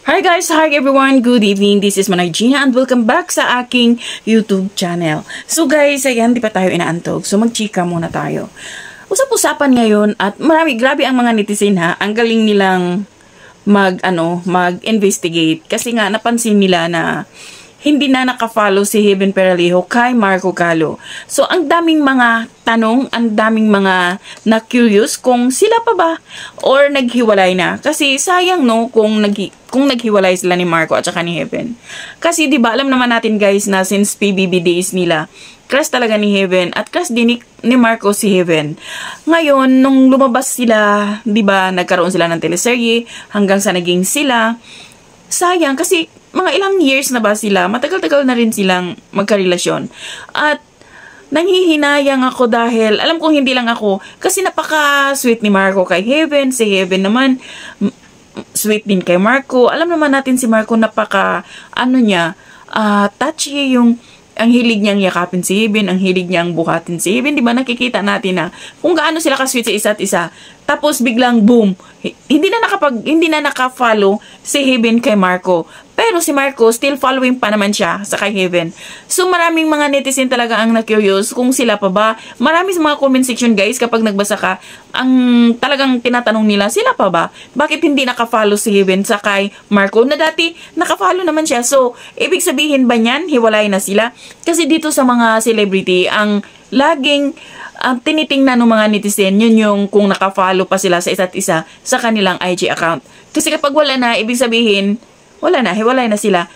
Hi guys! Hi everyone! Good evening! This is Manay Gina and welcome back sa aking YouTube channel. So guys, ayan, di pa tayo inaantog. So magchika muna tayo. Usap-usapan ngayon at grabe ang mga netizen ha. Ang galing nilang mag-investigate. Kasi nga napansin nila na hindi na nakafollow si Heaven Peralejo kay Marco Callo. So, ang daming mga tanong, ang daming mga na-curious kung sila pa ba or naghiwalay na. Kasi sayang no kung naghiwalay sila ni Marco at saka ni Heaven. Kasi 'di ba alam naman natin guys na since PBB days nila, crush talaga ni Heaven at crush din ni Marco si Heaven. Ngayon, nung lumabas sila, 'di ba, nagkaroon sila ng teleserye hanggang sa naging sila. Sayang kasi mga ilang years na ba sila, matagal-tagal na rin silang magkarelasyon. At nanghihinayang ako dahil, alam kong hindi lang ako, kasi napaka-sweet ni Marco kay Heaven. Si Heaven naman, sweet din kay Marco. Alam naman natin si Marco touchy yung ang hilig niyang yakapin si Heaven, ang hilig niyang buhatin si Heaven. Di ba nakikita natin na kung gaano sila ka-sweet sa isa't isa. Tapos biglang boom, hindi na naka-follow si Heaven kay Marco. Pero si Marco still following pa naman siya sa kay Heaven. So maraming mga netizen talaga ang na-curious kung sila pa ba. Marami sa mga comment section guys kapag nagbasa ka, ang talagang tinatanong nila, sila pa ba? Bakit hindi naka-follow si Heaven sa kay Marco na dati naka-follow naman siya? So ibig sabihin ba niyan hiwalay na sila? Kasi dito sa mga celebrity, ang laging tinitingnan ng mga netizen, yun yung kung naka-follow pa sila sa isa't isa sa kanilang IG account. Kasi kapag wala na, ibig sabihin, wala na, hiwalay na sila.